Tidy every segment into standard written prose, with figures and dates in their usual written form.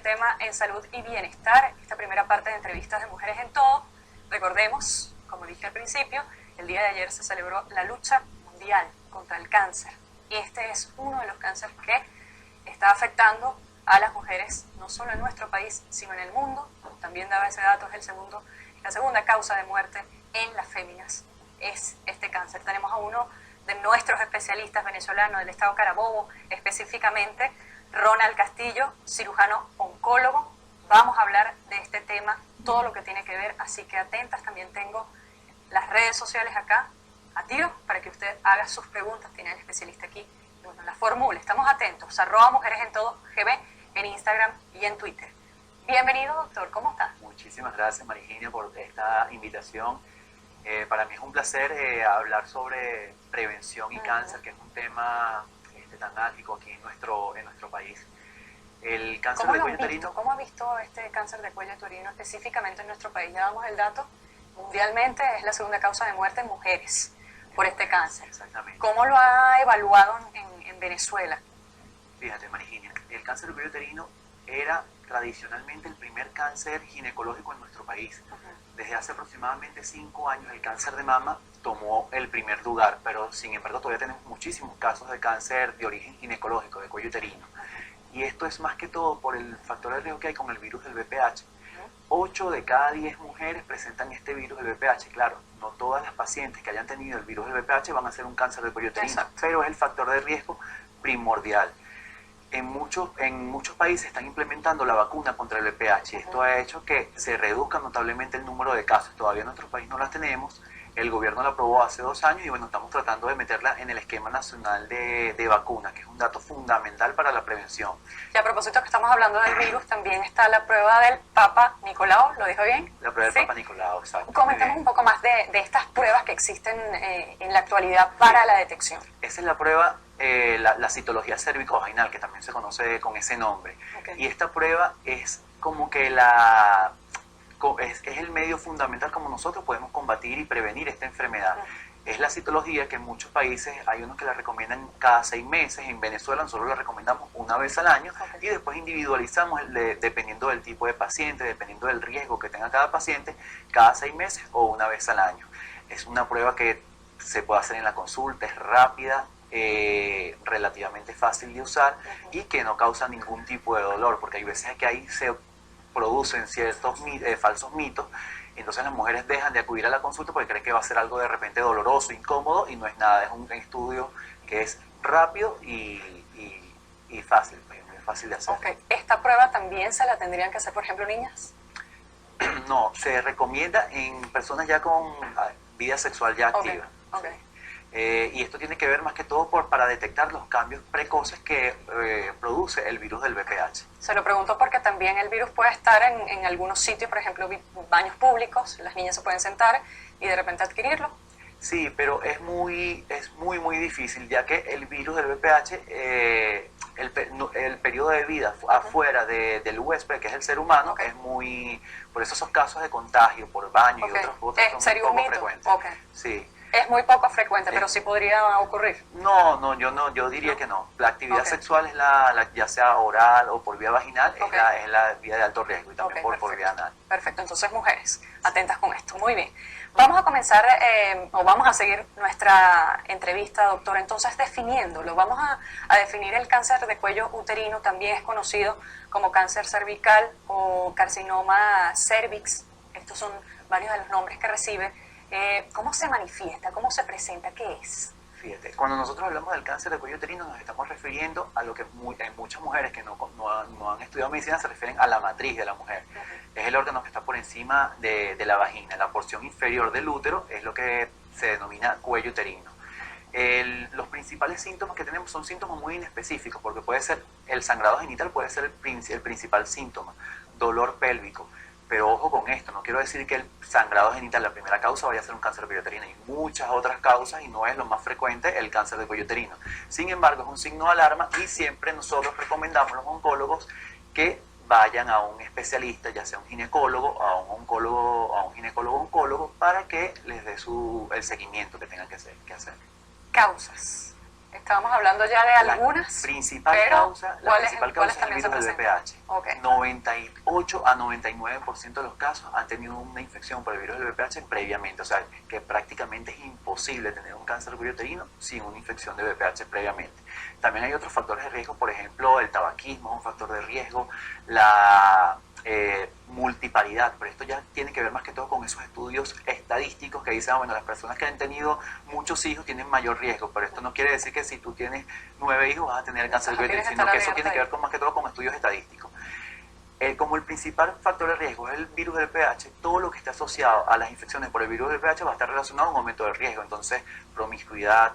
tema en salud y bienestar, esta primera parte de entrevistas de Mujeres en Todo. Recordemos, como dije al principio, el día de ayer se celebró la lucha mundial contra el cáncer. Y este es uno de los cánceres que está afectando a las mujeres, no solo en nuestro país, sino en el mundo. También daba ese dato, es la segunda causa de muerte en las féminas, es este cáncer. Tenemos a uno de nuestros especialistas venezolanos del estado Carabobo, específicamente Ronald Castillo, cirujano oncólogo. Vamos a hablar de este tema, todo lo que tiene que ver, así que atentas. También tengo las redes sociales acá a tiro para que usted haga sus preguntas. Tiene el especialista aquí, y bueno, las formule. Estamos atentos. @Mujeres en Todo GB en Instagram y en Twitter. Bienvenido, doctor. ¿Cómo está? Muchísimas gracias, Marigenia, por esta invitación. Para mí es un placer hablar sobre prevención y cáncer, que es un tema tan álgico aquí en nuestro país. El cáncer de cuello uterino. ¿Cómo ha visto este cáncer de cuello uterino específicamente en nuestro país? Ya damos el dato. Mundialmente es la segunda causa de muerte en mujeres por este cáncer. Exactamente. ¿Cómo lo ha evaluado en Venezuela? Fíjate, Marigenia, el cáncer de cuello uterino era tradicionalmente el primer cáncer ginecológico en nuestro país. Desde hace aproximadamente 5 años el cáncer de mama tomó el primer lugar, pero sin embargo todavía tenemos muchísimos casos de cáncer de origen ginecológico, de cuello uterino. Y esto es más que todo por el factor de riesgo que hay con el virus del VPH. 8 de cada 10 mujeres presentan este virus del VPH. Claro, no todas las pacientes que hayan tenido el virus del VPH van a hacer un cáncer de cuello uterino, pero es el factor de riesgo primordial. En muchos países están implementando la vacuna contra el VPH. Esto ha hecho que se reduzca notablemente el número de casos. Todavía en nuestro país no las tenemos. El gobierno la aprobó hace 2 años y bueno, estamos tratando de meterla en el esquema nacional de vacunas, que es un dato fundamental para la prevención. Y a propósito que estamos hablando del virus, también está la prueba del Papa Nicolau, ¿lo dijo bien? La prueba del ¿Sí? Papa Nicolau, exacto. Comentemos un poco más de estas pruebas que existen en la actualidad para la detección. Esa es la prueba, la citología cervicovaginal, que también se conoce con ese nombre. Okay. Y esta prueba es como que es el medio fundamental como nosotros podemos combatir y prevenir esta enfermedad. Es la citología que en muchos países hay unos que la recomiendan cada 6 meses. En Venezuela nosotros la recomendamos una vez al año. Okay. Y después individualizamos dependiendo del tipo de paciente, dependiendo del riesgo que tenga cada paciente, cada 6 meses o una vez al año. Es una prueba que se puede hacer en la consulta, es rápida, relativamente fácil de usar y que no causa ningún tipo de dolor, porque hay veces que ahí se producen ciertos falsos mitos. Entonces las mujeres dejan de acudir a la consulta porque creen que va a ser algo de repente doloroso, incómodo, y no es nada. Es un estudio que es rápido y fácil, muy fácil de hacer. Okay. ¿Esta prueba también se la tendrían que hacer, por ejemplo, niñas? No, se recomienda en personas ya con vida sexual ya activa. Okay. Y esto tiene que ver más que todo para detectar los cambios precoces que produce el virus del VPH. Se lo pregunto porque también el virus puede estar en algunos sitios, por ejemplo, baños públicos, las niñas se pueden sentar y de repente adquirirlo. Sí, pero es muy difícil, ya que el virus del VPH, el periodo de vida afuera del huésped, que es el ser humano, es muy... Por eso esos casos de contagio por baño y otros son muy poco frecuentes. Sí. Es muy poco frecuente, pero sí podría ocurrir. No, yo diría que no. La actividad sexual es ya sea oral o por vía vaginal, es la vía de alto riesgo y también por vía anal. Perfecto, entonces mujeres, atentas con esto. Muy bien. Vamos a comenzar, o vamos a seguir nuestra entrevista, doctor, entonces definiéndolo. Vamos a definir el cáncer de cuello uterino, también es conocido como cáncer cervical o carcinoma cervix. Estos son varios de los nombres que recibe. ¿Cómo se manifiesta? ¿Cómo se presenta? ¿Qué es? Fíjate, cuando nosotros hablamos del cáncer de cuello uterino nos estamos refiriendo a lo que muchas mujeres que no han estudiado medicina se refieren a la matriz de la mujer. Es el órgano que está por encima de la vagina. La porción inferior del útero es lo que se denomina cuello uterino. Los principales síntomas que tenemos son síntomas muy inespecíficos, porque puede ser el sangrado genital, puede ser el principal síntoma, dolor pélvico. Pero ojo con esto, no quiero decir que el sangrado genital, la primera causa, vaya a ser un cáncer de cuello uterino. Hay muchas otras causas y no es lo más frecuente el cáncer de cuello uterino. Sin embargo, es un signo de alarma y siempre nosotros recomendamos a los oncólogos que vayan a un especialista, ya sea un ginecólogo, a un oncólogo, a un ginecólogo-oncólogo, para que les dé el seguimiento que tengan que hacer. Causas. Estábamos hablando ya de algunas, La principal pero causa ¿cuáles es el también se virus del presentan? VPH. Okay. 98 a 99% de los casos han tenido una infección por el virus del VPH previamente. O sea, que prácticamente es imposible tener un cáncer de cuello uterino sin una infección de VPH previamente. También hay otros factores de riesgo, por ejemplo, el tabaquismo es un factor de riesgo, la multiparidad, pero esto ya tiene que ver más que todo con esos estudios estadísticos que dicen, bueno, las personas que han tenido muchos hijos tienen mayor riesgo, pero esto no quiere decir que si tú tienes 9 hijos vas a tener cáncer de cuello uterino, sino que eso tiene que ver con, más que todo con estudios estadísticos. Como el principal factor de riesgo es el virus del VPH, todo lo que esté asociado a las infecciones por el virus del VPH va a estar relacionado a un aumento de riesgo. Entonces, promiscuidad,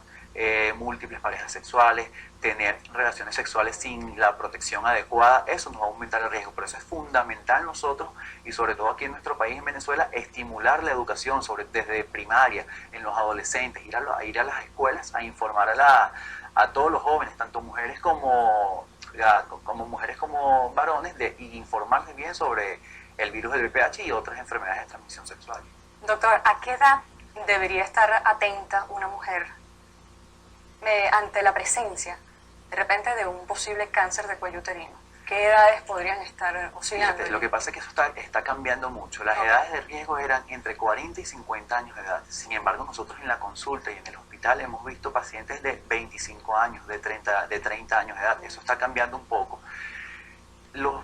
múltiples parejas sexuales, tener relaciones sexuales sin la protección adecuada, eso nos va a aumentar el riesgo. Por eso es fundamental nosotros, y sobre todo aquí en nuestro país, en Venezuela, estimular la educación desde primaria, en los adolescentes, ir a las escuelas a informar a todos los jóvenes, tanto mujeres como mujeres como varones, y informarles bien sobre el virus del VPH y otras enfermedades de transmisión sexual. Doctor, ¿a qué edad debería estar atenta una mujer ante la presencia de repente de un posible cáncer de cuello uterino? ¿Qué edades podrían estar oscilando? Fíjate, lo que pasa es que eso está cambiando mucho. Las edades de riesgo eran entre 40 y 50 años de edad. Sin embargo, nosotros en la consulta y en el hospital hemos visto pacientes de 25 años, de 30 años de edad. Eso está cambiando un poco. Los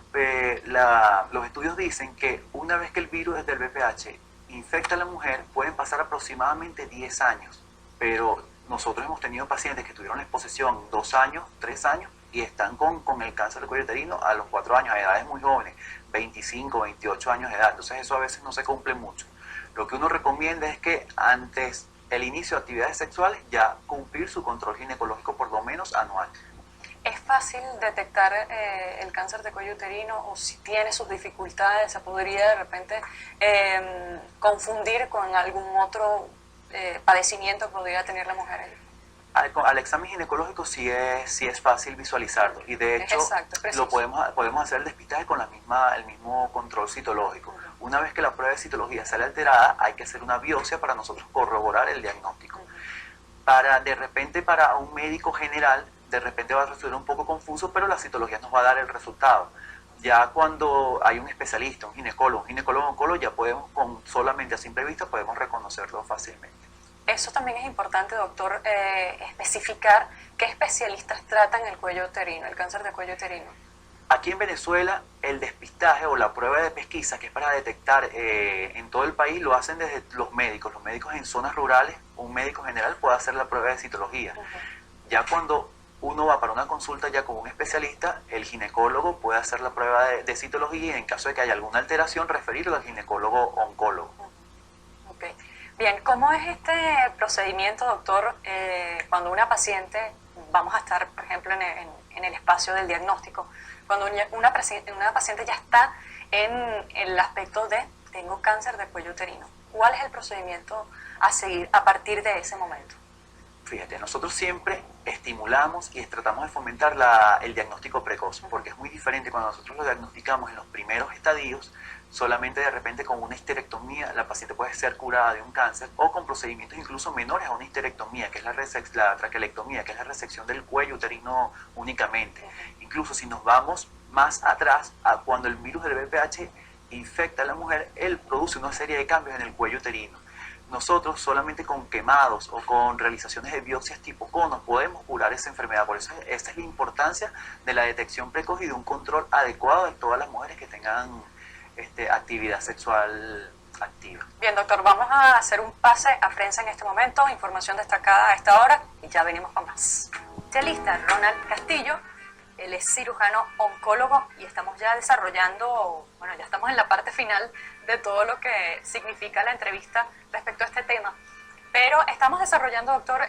estudios dicen que una vez que el virus del VPH infecta a la mujer, pueden pasar aproximadamente 10 años. Pero nosotros hemos tenido pacientes que tuvieron la exposición 2 años, 3 años, y están con el cáncer de cuello uterino a los 4 años, a edades muy jóvenes, 25, 28 años de edad. Entonces eso a veces no se cumple mucho. Lo que uno recomienda es que antes el inicio de actividades sexuales ya cumplir su control ginecológico por lo menos anual. ¿Es fácil detectar el cáncer de cuello uterino, o si tiene sus dificultades, se podría de repente confundir con algún otro padecimiento que podría tener la mujer? Al examen ginecológico sí es fácil visualizarlo, y de hecho lo podemos hacer el despistaje con el mismo control citológico. Una vez que la prueba de citología sale alterada, hay que hacer una biopsia para nosotros corroborar el diagnóstico. Para un médico general, de repente va a resultar un poco confuso, pero la citología nos va a dar el resultado. Ya cuando hay un especialista, un ginecólogo, oncólogo, ya podemos, solamente a simple vista, podemos reconocerlo fácilmente. Eso también es importante, doctor, especificar qué especialistas tratan el cuello uterino, el cáncer de cuello uterino. Aquí en Venezuela, el despistaje o la prueba de pesquisa, que es para detectar en todo el país, lo hacen desde los médicos. Los médicos en zonas rurales, un médico general puede hacer la prueba de citología. Ya cuando uno va para una consulta ya con un especialista, el ginecólogo puede hacer la prueba de citología, y en caso de que haya alguna alteración, referirlo al ginecólogo oncólogo. Okay. Bien, ¿cómo es este procedimiento, doctor, cuando una paciente, vamos a estar, por ejemplo, en el espacio del diagnóstico, cuando una paciente ya está en el aspecto de tengo cáncer de cuello uterino? ¿Cuál es el procedimiento a seguir a partir de ese momento? Fíjate, nosotros siempre estimulamos y tratamos de fomentar el diagnóstico precoz, porque es muy diferente cuando nosotros lo diagnosticamos en los primeros estadios. Solamente de repente con una histerectomía la paciente puede ser curada de un cáncer, o con procedimientos incluso menores a una histerectomía, que es la traquelectomía, que es la resección del cuello uterino únicamente. Incluso si nos vamos más atrás, a cuando el virus del VPH infecta a la mujer, él produce una serie de cambios en el cuello uterino. Nosotros solamente con quemados o con realizaciones de biopsias tipo conos podemos curar esa enfermedad. Por eso esta es la importancia de la detección precoz y de un control adecuado de todas las mujeres que tengan actividad sexual activa. Bien, doctor, vamos a hacer un pase a prensa en este momento, información destacada a esta hora, y ya venimos con más. Especialista Ronald Castillo, él es cirujano oncólogo, y estamos ya desarrollando, ya estamos en la parte final de todo lo que significa la entrevista respecto a este tema, pero estamos desarrollando, doctor,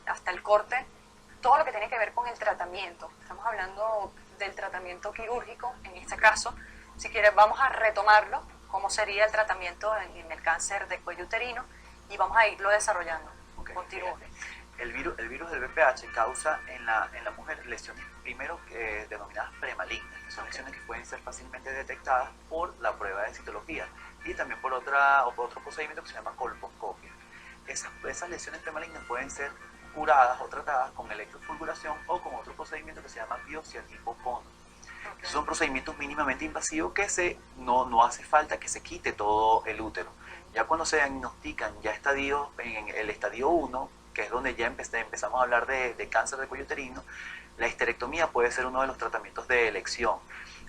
hasta el corte, todo lo que tiene que ver con el tratamiento. Estamos hablando del tratamiento quirúrgico, en este caso. Si quieres, vamos a retomarlo, cómo sería el tratamiento en el cáncer de cuello uterino, y vamos a irlo desarrollando. Okay. Continúo. El virus del VPH causa en la mujer lesiones, primero denominadas premalignas, que son lesiones que pueden ser fácilmente detectadas por la prueba de citología, y también por otro procedimiento que se llama colposcopia. Esas lesiones premalignas pueden ser curadas o tratadas con electrofulguración o con otro procedimiento que se llama biopsia tipo cono. Okay. Son procedimientos mínimamente invasivos que no hace falta que se quite todo el útero. Ya cuando se diagnostican ya en el estadio 1, que es donde ya empezamos a hablar de cáncer de cuello uterino, la histerectomía puede ser uno de los tratamientos de elección.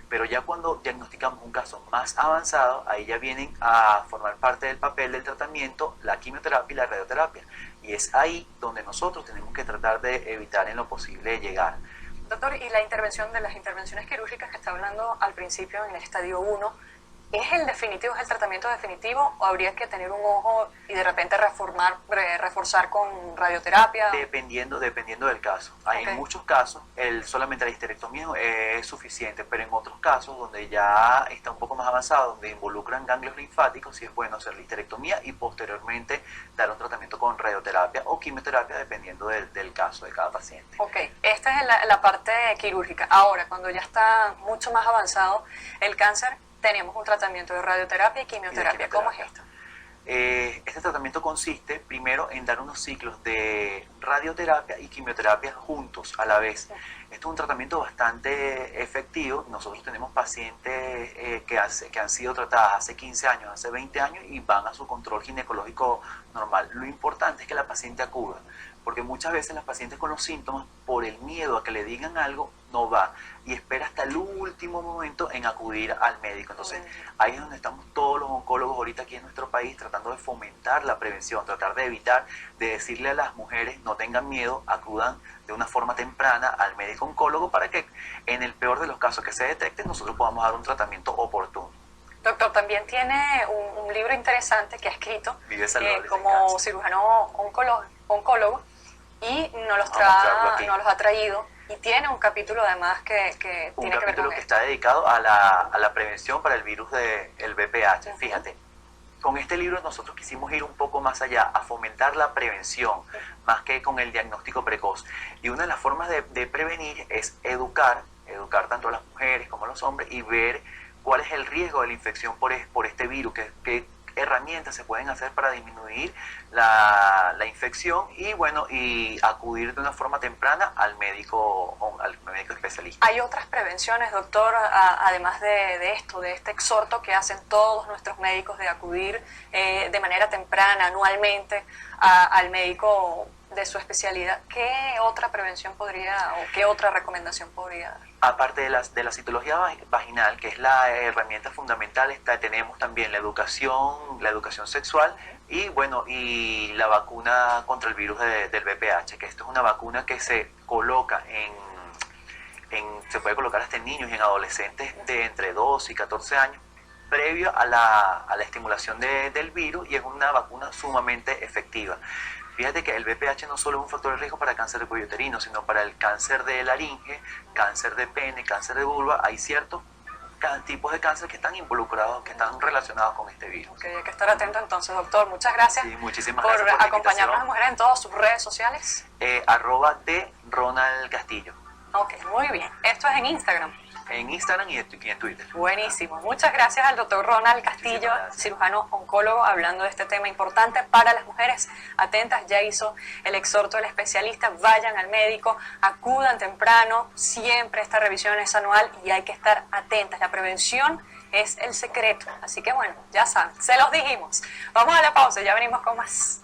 Pero ya cuando diagnosticamos un caso más avanzado, ahí ya vienen a formar parte del papel del tratamiento la quimioterapia y la radioterapia. Y es ahí donde nosotros tenemos que tratar de evitar en lo posible llegar. Doctor, ¿y la intervención de las intervenciones quirúrgicas que está hablando al principio en el estadio 1, es el definitivo, es el tratamiento definitivo, o habría que tener un ojo y de repente reforzar con radioterapia? Dependiendo del caso. Hay en muchos casos solamente la histerectomía es suficiente, pero en otros casos donde ya está un poco más avanzado, donde involucran ganglios linfáticos, sí es bueno hacer la histerectomía y posteriormente dar un tratamiento con radioterapia o quimioterapia dependiendo del caso de cada paciente. Ok, esta es la parte quirúrgica. Ahora, cuando ya está mucho más avanzado el cáncer, tenemos un tratamiento de radioterapia y quimioterapia. ¿Cómo es esto? Este tratamiento consiste primero en dar unos ciclos de radioterapia y quimioterapia juntos a la vez. Esto es un tratamiento bastante efectivo. Nosotros tenemos pacientes que han sido tratadas hace 15 años, hace 20 años y van a su control ginecológico normal. Lo importante es que la paciente acuda, porque muchas veces las pacientes con los síntomas, por el miedo a que le digan algo, no va y espera hasta el último momento en acudir al médico. Entonces ahí es donde estamos todos los oncólogos ahorita aquí en nuestro país tratando de fomentar la prevención, tratar de evitar, de decirle a las mujeres no tengan miedo, acudan de una forma temprana al médico oncólogo para que en el peor de los casos que se detecten nosotros podamos dar un tratamiento oportuno. Doctor, también tiene un libro interesante que ha escrito como cirujano oncólogo y nos los ha traído, y tiene un capítulo además que tiene que ver con un capítulo que está dedicado a la prevención para el virus del VPH. Fíjate, con este libro nosotros quisimos ir un poco más allá, a fomentar la prevención, más que con el diagnóstico precoz. Y una de las formas de prevenir es educar tanto a las mujeres como a los hombres y ver cuál es el riesgo de la infección por este virus, qué herramientas se pueden hacer para disminuir la infección y acudir de una forma temprana al médico especialista. ¿Hay otras prevenciones, doctor, además de este exhorto que hacen todos nuestros médicos de acudir de manera temprana, anualmente, al médico de su especialidad? ¿Qué otra prevención qué otra recomendación podría dar? Aparte de la citología vaginal, que es la herramienta fundamental, tenemos también la educación sexual y la vacuna contra el virus del VPH, que esto es una vacuna que se coloca se puede colocar hasta en niños y en adolescentes de entre 12 y 14 años, previo a la estimulación del virus, y es una vacuna sumamente efectiva. Fíjate que el VPH no solo es un factor de riesgo para el cáncer de cuello uterino, sino para el cáncer de laringe, cáncer de pene, cáncer de vulva. Hay ciertos tipos de cáncer que están involucrados, que están relacionados con este virus. Ok, hay que estar atento entonces, doctor. Muchas gracias, muchísimas por gracias por acompañarnos a Mujeres en todas sus redes sociales. @de Ronald Castillo. Ok, muy bien. Esto es en Instagram. En Instagram y en Twitter. Buenísimo. Muchas gracias al doctor Ronald Castillo, cirujano oncólogo, hablando de este tema importante para las mujeres. Atentas, ya hizo el exhorto del especialista. Vayan al médico, acudan temprano. Siempre esta revisión es anual y hay que estar atentas. La prevención es el secreto. Así que bueno, ya saben, se los dijimos. Vamos a la pausa, ya venimos con más.